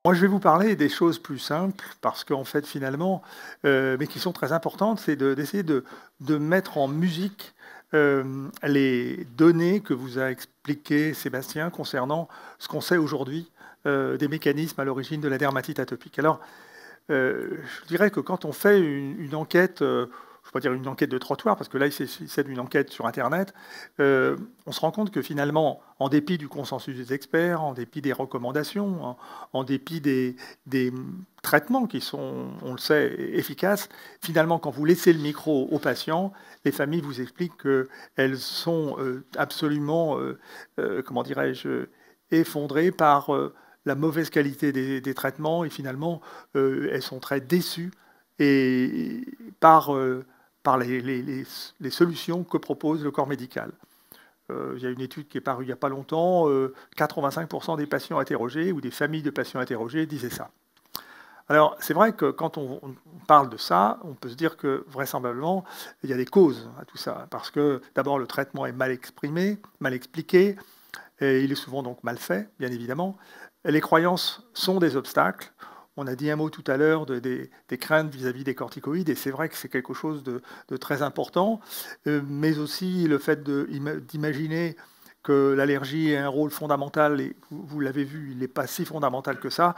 Moi, je vais vous parler des choses plus simples parce qu'en fait, finalement, mais qui sont très importantes, c'est d'essayer de mettre en musique, les données que vous a expliquées Sébastien concernant ce qu'on sait aujourd'hui, des mécanismes à l'origine de la dermatite atopique. Alors, je dirais que quand on fait une enquête, je ne vais pas dire une enquête de trottoir, parce que là, c'est d'une enquête sur internet, on se rend compte que finalement, en dépit du consensus des experts, en dépit des recommandations, en dépit des traitements qui sont, on le sait, efficaces, finalement, quand vous laissez le micro aux patients, les familles vous expliquent qu'elles sont absolument, comment dirais-je, effondrées par la mauvaise qualité des traitements et finalement, elles sont très déçues et par les solutions que propose le corps médical. Il y a une étude qui est parue il n'y a pas longtemps, 85% des patients interrogés ou des familles de patients interrogés disaient ça. Alors, c'est vrai que quand on parle de ça, on peut se dire que vraisemblablement, il y a des causes à tout ça. Parce que d'abord, le traitement est mal exprimé, mal expliqué, et il est souvent donc mal fait, bien évidemment. Les croyances sont des obstacles. On a dit un mot tout à l'heure des craintes vis-à-vis des corticoïdes, et c'est vrai que c'est quelque chose de très important, mais aussi le fait d'imaginer que l'allergie a un rôle fondamental, et vous l'avez vu, il n'est pas si fondamental que ça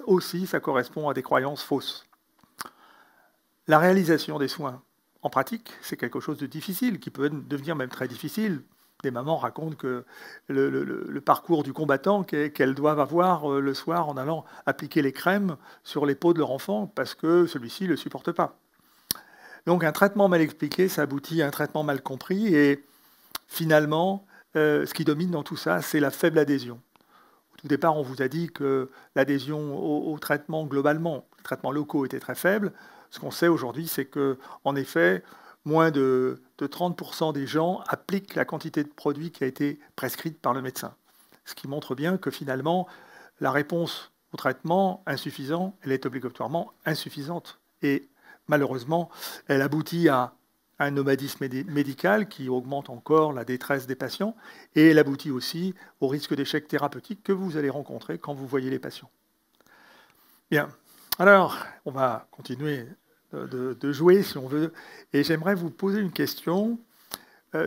aussi, ça correspond à des croyances fausses. La réalisation des soins en pratique, c'est quelque chose de difficile, qui peut devenir même très difficile. Des mamans racontent que le parcours du combattant qu'elles doivent avoir le soir en allant appliquer les crèmes sur les peaux de leur enfant parce que celui-ci ne le supporte pas. Donc un traitement mal expliqué, ça aboutit à un traitement mal compris et finalement, ce qui domine dans tout ça, c'est la faible adhésion. Au tout départ, on vous a dit que l'adhésion au traitement globalement, les traitements locaux étaient très faibles. Ce qu'on sait aujourd'hui, c'est que, en effet, moins de 30% des gens appliquent la quantité de produit qui a été prescrite par le médecin. Ce qui montre bien que finalement, la réponse au traitement insuffisant, elle est obligatoirement insuffisante. Et malheureusement, elle aboutit à un nomadisme médical qui augmente encore la détresse des patients et elle aboutit aussi au risque d'échec thérapeutique que vous allez rencontrer quand vous voyez les patients. Bien, alors on va continuer de jouer si on veut et j'aimerais vous poser une question.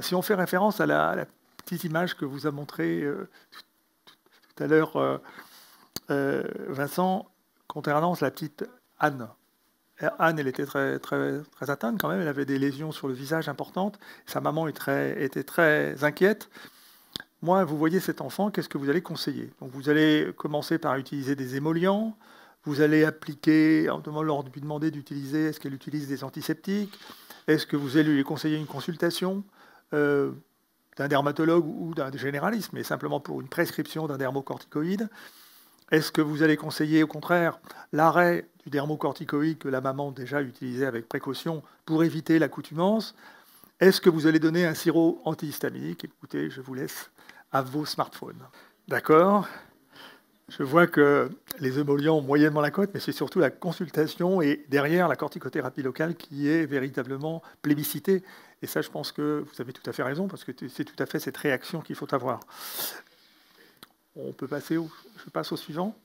Si on fait référence à la petite image que vous a montrée tout à l'heure Vincent, concernant la petite Anne. Anne, elle était très atteinte quand même, elle avait des lésions sur le visage importantes. Sa maman était très inquiète. Moi, vous voyez cet enfant, qu'est-ce que vous allez conseiller? Donc vous allez commencer par utiliser des émollients, vous allez appliquer, en leur lui demander d'utiliser, est-ce qu'elle utilise des antiseptiques? Est-ce que vous allez lui conseiller une consultation d'un dermatologue ou d'un généraliste, mais simplement pour une prescription d'un dermocorticoïde? Est-ce que vous allez conseiller au contraire l'arrêt du dermocorticoïde que la maman déjà utilisait avec précaution pour éviter l'accoutumance? Est-ce que vous allez donner un sirop antihistaminique? Écoutez, je vous laisse à vos smartphones. D'accord? Je vois que les émollients ont moyennement la cote, mais c'est surtout la consultation et derrière la corticothérapie locale qui est véritablement plébiscitée. Et ça, je pense que vous avez tout à fait raison, parce que c'est tout à fait cette réaction qu'il faut avoir. On peut passer je passe au suivant.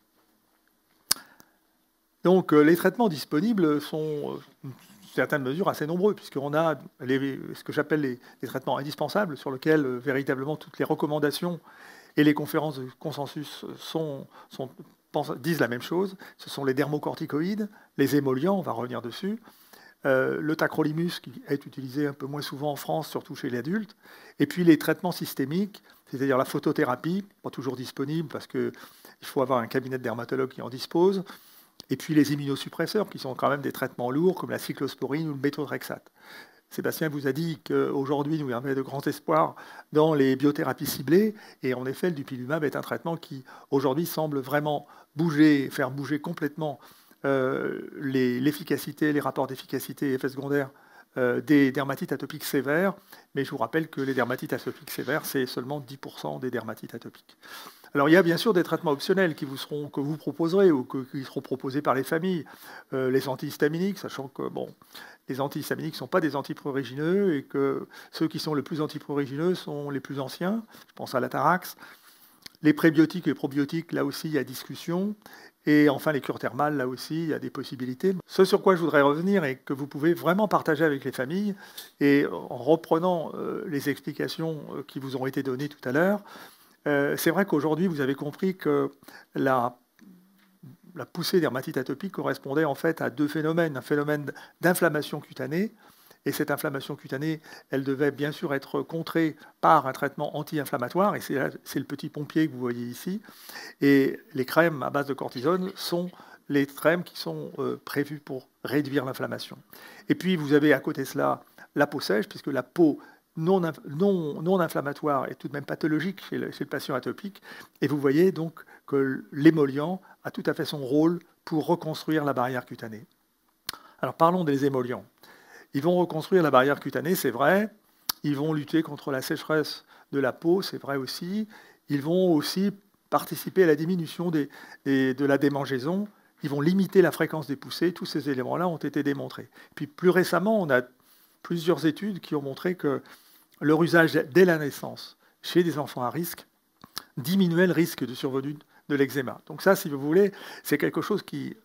Donc, les traitements disponibles sont, une certaine mesure, assez nombreux, puisqu'on a ce que j'appelle les traitements indispensables, sur lesquels véritablement toutes les recommandations et les conférences de consensus disent la même chose. Ce sont les dermocorticoïdes, les émollients, on va revenir dessus, le tacrolimus, qui est utilisé un peu moins souvent en France, surtout chez l'adulte, et puis les traitements systémiques, c'est-à-dire la photothérapie, pas toujours disponible parce qu'il faut avoir un cabinet de dermatologue qui en dispose, et puis les immunosuppresseurs, qui sont quand même des traitements lourds, comme la cyclosporine ou le méthotrexate. Sébastien vous a dit qu'aujourd'hui, nous avons de grands espoirs dans les biothérapies ciblées, et en effet, le dupilumab est un traitement qui, aujourd'hui, semble vraiment faire bouger complètement l'efficacité, les rapports d'efficacité et effets secondaires des dermatites atopiques sévères, mais je vous rappelle que les dermatites atopiques sévères, c'est seulement 10% des dermatites atopiques. Alors il y a bien sûr des traitements optionnels que vous proposerez ou qui seront proposés par les familles. Les antihistaminiques, sachant que bon, les antihistaminiques ne sont pas des antiprurigineux et que ceux qui sont le plus antiprurigineux sont les plus anciens. Je pense à l'atarax. Les prébiotiques et les probiotiques, là aussi, il y a discussion. Et enfin, les cures thermales, là aussi, il y a des possibilités. Ce sur quoi je voudrais revenir et que vous pouvez vraiment partager avec les familles, et en reprenant les explications qui vous ont été données tout à l'heure, c'est vrai qu'aujourd'hui, vous avez compris que la poussée dermatite atopique correspondait en fait à deux phénomènes. Un phénomène d'inflammation cutanée, et cette inflammation cutanée, elle devait bien sûr être contrée par un traitement anti-inflammatoire, et c'est le petit pompier que vous voyez ici. Et les crèmes à base de cortisone sont les crèmes qui sont prévues pour réduire l'inflammation. Et puis vous avez à côté de cela la peau sèche, puisque la peau non inflammatoire est tout de même pathologique chez le patient atopique. Et vous voyez donc que l'émollient a tout à fait son rôle pour reconstruire la barrière cutanée. Alors parlons des émollients. Ils vont reconstruire la barrière cutanée, c'est vrai. Ils vont lutter contre la sécheresse de la peau, c'est vrai aussi. Ils vont aussi participer à la diminution de la démangeaison. Ils vont limiter la fréquence des poussées. Tous ces éléments-là ont été démontrés. Puis plus récemment, on a plusieurs études qui ont montré que leur usage dès la naissance chez des enfants à risque diminuait le risque de survenue de l'eczéma. Donc ça, si vous voulez, c'est quelque chose qui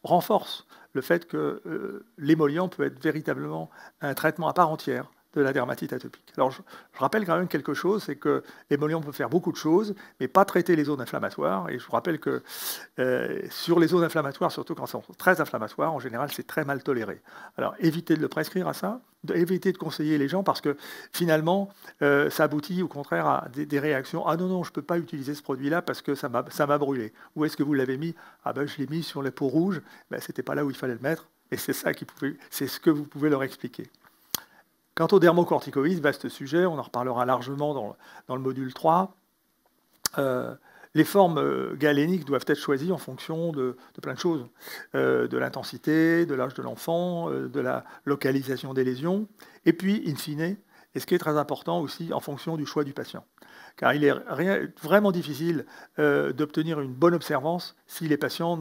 renforce le fait que l'émollient peut être véritablement un traitement à part entière de la dermatite atopique. Alors je rappelle quand même quelque chose, c'est que l'émollient peut faire beaucoup de choses, mais pas traiter les zones inflammatoires. Et je vous rappelle que sur les zones inflammatoires, surtout quand elles sont très inflammatoires, en général, c'est très mal toléré. Alors évitez de le prescrire à ça, évitez de conseiller les gens, parce que finalement, ça aboutit au contraire à des réactions. Ah non, non, je ne peux pas utiliser ce produit-là parce que ça m'a brûlé. Où est-ce que vous l'avez mis? Ah ben, je l'ai mis sur les peaux rouges. Ben, ce n'était pas là où il fallait le mettre. Et c'est ce que vous pouvez leur expliquer. Quant aux dermocorticoïdes, vaste sujet, on en reparlera largement dans le module 3. Les formes galéniques doivent être choisies en fonction de plein de choses, de l'intensité, de l'âge de l'enfant, de la localisation des lésions, et puis, in fine, et ce qui est très important aussi, en fonction du choix du patient. Car il est vraiment difficile d'obtenir une bonne observance si les patients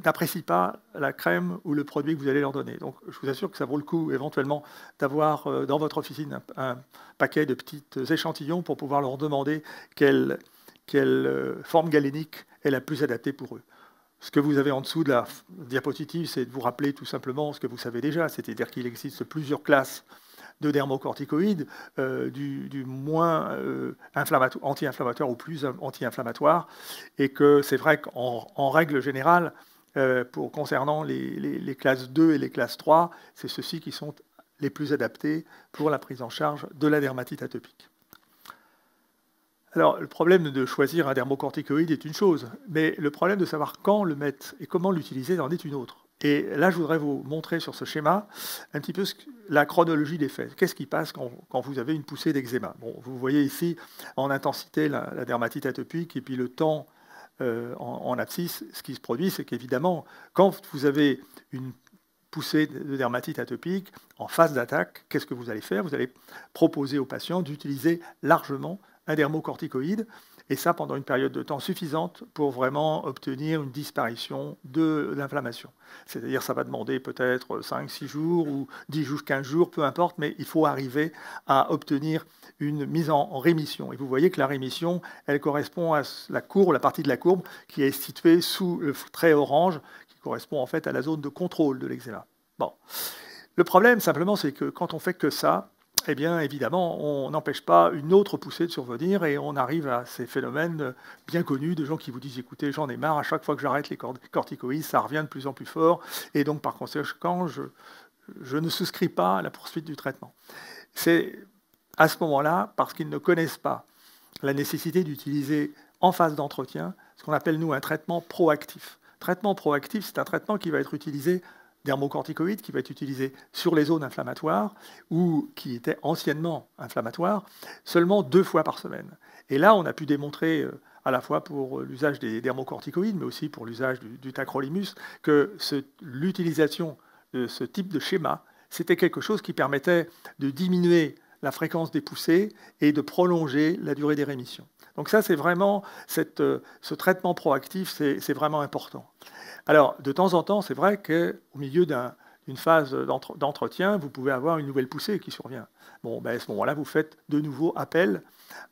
n'apprécient pas la crème ou le produit que vous allez leur donner. Donc je vous assure que ça vaut le coup éventuellement d'avoir dans votre officine un paquet de petits échantillons pour pouvoir leur demander quelle forme galénique est la plus adaptée pour eux. Ce que vous avez en dessous de la diapositive, c'est de vous rappeler tout simplement ce que vous savez déjà, c'est-à-dire qu'il existe plusieurs classes de dermocorticoïdes, du moins anti-inflammatoire au plus anti-inflammatoire, et que c'est vrai qu'en règle générale, concernant les classes 2 et les classes 3, c'est ceux-ci qui sont les plus adaptés pour la prise en charge de la dermatite atopique. Alors, le problème de choisir un dermocorticoïde est une chose, mais le problème de savoir quand le mettre et comment l'utiliser en est une autre. Et là, je voudrais vous montrer sur ce schéma un petit peu la chronologie des faits. Qu'est-ce qui passe quand vous avez une poussée d'eczéma? Bon, vous voyez ici en intensité la dermatite atopique et puis le temps en abscisse. Ce qui se produit, c'est qu'évidemment, quand vous avez une poussée de dermatite atopique en phase d'attaque, qu'est-ce que vous allez faire? Vous allez proposer au patient d'utiliser largement un dermocorticoïde, et ça pendant une période de temps suffisante pour vraiment obtenir une disparition de l'inflammation. C'est-à-dire ça va demander peut-être 5-6 jours ou 10 jours, 15 jours, peu importe, mais il faut arriver à obtenir une mise en rémission. Et vous voyez que la rémission, elle correspond à la courbe, la partie de la courbe qui est située sous le trait orange, qui correspond en fait à la zone de contrôle de l'eczéma. Bon. Le problème simplement, c'est que quand on fait que ça, eh bien, évidemment, on n'empêche pas une autre poussée de survenir et on arrive à ces phénomènes bien connus de gens qui vous disent « écoutez, j'en ai marre, à chaque fois que j'arrête les corticoïdes, ça revient de plus en plus fort et donc par conséquent, je ne souscris pas à la poursuite du traitement ». C'est à ce moment-là, parce qu'ils ne connaissent pas la nécessité d'utiliser en phase d'entretien ce qu'on appelle, nous, un traitement proactif. Traitement proactif, c'est un traitement qui va être utilisé dermocorticoïde qui va être utilisé sur les zones inflammatoires ou qui était anciennement inflammatoire seulement 2 fois par semaine. Et là, on a pu démontrer, à la fois pour l'usage des dermocorticoïdes, mais aussi pour l'usage du tacrolimus, que l'utilisation de ce type de schéma, c'était quelque chose qui permettait de diminuer la fréquence des poussées et de prolonger la durée des rémissions. Donc ça, c'est vraiment, ce traitement proactif, c'est vraiment important. Alors, de temps en temps, c'est vrai qu'au milieu d'une d'une phase d'entretien, vous pouvez avoir une nouvelle poussée qui survient. Bon, ben, à ce moment-là, vous faites de nouveau appel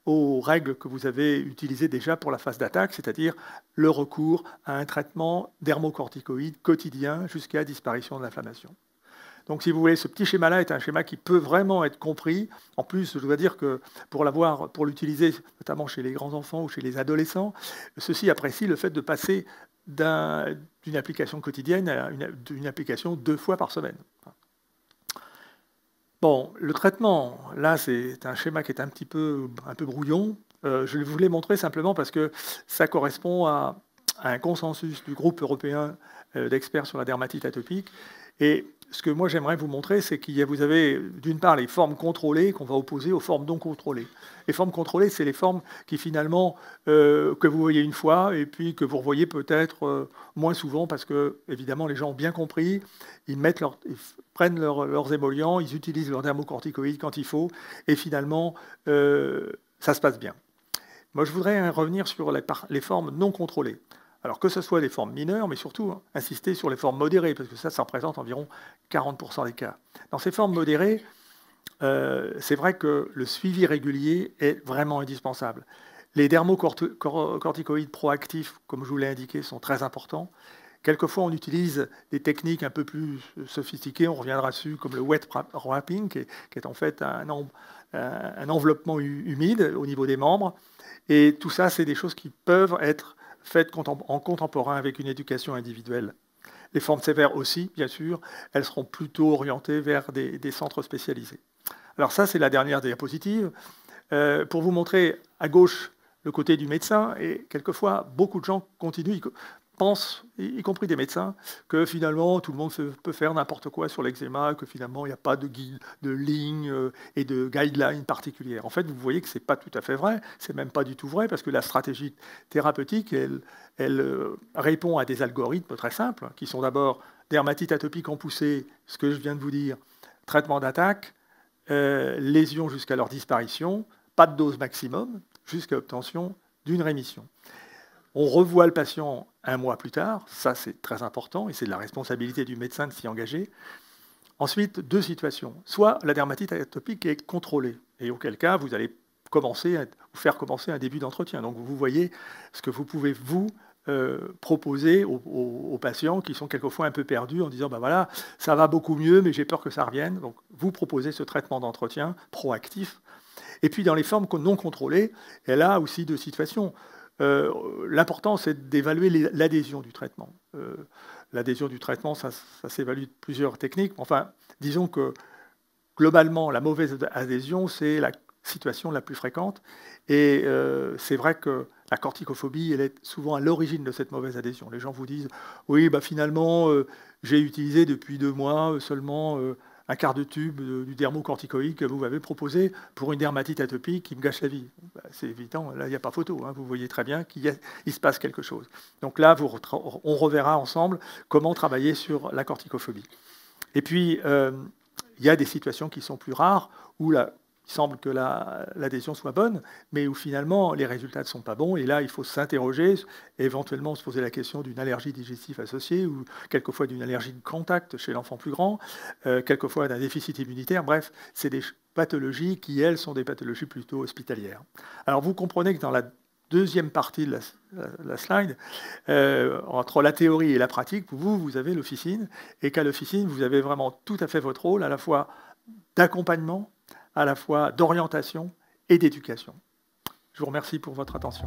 aux règles que vous avez utilisées déjà pour la phase d'attaque, c'est-à-dire le recours à un traitement dermocorticoïde quotidien jusqu'à disparition de l'inflammation. Donc, si vous voulez, ce petit schéma-là est un schéma qui peut vraiment être compris. En plus, je dois dire que pour l'utiliser, notamment chez les grands enfants ou chez les adolescents, ceux-ci apprécient le fait de passer d'une application quotidienne à une application 2 fois par semaine. Bon, le traitement, là, c'est un schéma qui est un peu brouillon. Je voulais montrer simplement parce que ça correspond à un consensus du groupe européen d'experts sur la dermatite atopique. Et ce que moi j'aimerais vous montrer, c'est vous avez d'une part les formes contrôlées qu'on va opposer aux formes non contrôlées. Les formes contrôlées, c'est les formes qui finalement que vous voyez une fois et puis que vous revoyez peut-être moins souvent parce que évidemment les gens ont bien compris, ils prennent leurs émollients, ils utilisent leur dermocorticoïde quand il faut et finalement ça se passe bien. Moi je voudrais revenir sur les formes non contrôlées. Alors que ce soit les formes mineures, mais surtout insister sur les formes modérées, parce que ça représente environ 40% des cas. Dans ces formes modérées, c'est vrai que le suivi régulier est vraiment indispensable. Les dermocorticoïdes proactifs, comme je vous l'ai indiqué, sont très importants. Quelquefois, on utilise des techniques un peu plus sophistiquées, on reviendra dessus, comme le wet wrapping, qui est en fait un enveloppement humide au niveau des membres. Et tout ça, c'est des choses qui peuvent être faites en contemporain avec une éducation individuelle. Les formes sévères aussi, bien sûr, elles seront plutôt orientées vers des centres spécialisés. Alors ça, c'est la dernière diapositive. Pour vous montrer à gauche le côté du médecin, et quelquefois, beaucoup de gens pensent, y compris des médecins, que finalement, tout le monde peut faire n'importe quoi sur l'eczéma, que finalement, il n'y a pas de ligne et de guidelines particulières. En fait, vous voyez que ce n'est pas tout à fait vrai, c'est même pas du tout vrai, parce que la stratégie thérapeutique, elle répond à des algorithmes très simples, qui sont d'abord dermatite atopique en poussée, ce que je viens de vous dire, traitement d'attaque, lésions jusqu'à leur disparition, pas de dose maximum, jusqu'à obtention d'une rémission. On revoit le patient 1 mois plus tard, ça c'est très important, et c'est de la responsabilité du médecin de s'y engager. Ensuite, 2 situations. Soit la dermatite atopique est contrôlée, et auquel cas vous allez faire commencer un début d'entretien. Donc vous voyez ce que vous pouvez proposer aux patients qui sont quelquefois un peu perdus en disant ben voilà, ça va beaucoup mieux, mais j'ai peur que ça revienne. Donc vous proposez ce traitement d'entretien proactif. Et puis dans les formes non contrôlées, elle a aussi 2 situations. L'important, c'est d'évaluer l'adhésion du traitement. L'adhésion du traitement, ça s'évalue de plusieurs techniques. Enfin, disons que globalement, la mauvaise adhésion, c'est la situation la plus fréquente. Et c'est vrai que la corticophobie, elle est souvent à l'origine de cette mauvaise adhésion. Les gens vous disent « Oui, bah, finalement, j'ai utilisé depuis 2 mois seulement un quart de tube du dermocorticoïde que vous m'avez proposé pour une dermatite atopique qui me gâche la vie. » C'est évident, là, il n'y a pas photo. Hein, vous voyez très bien qu'il se passe quelque chose. Donc là, on reverra ensemble comment travailler sur la corticophobie. Et puis, il y a des situations qui sont plus rares, où il semble que l'adhésion soit bonne, mais où finalement les résultats ne sont pas bons. Et là, il faut s'interroger, éventuellement se poser la question d'une allergie digestive associée, ou quelquefois d'une allergie de contact chez l'enfant plus grand, quelquefois d'un déficit immunitaire. Bref, c'est des pathologies qui, elles, sont des pathologies plutôt hospitalières. Alors vous comprenez que dans la deuxième partie de la slide, entre la théorie et la pratique, vous avez l'officine, et qu'à l'officine, vous avez vraiment tout à fait votre rôle, à la fois d'accompagnement, à la fois d'orientation et d'éducation. Je vous remercie pour votre attention.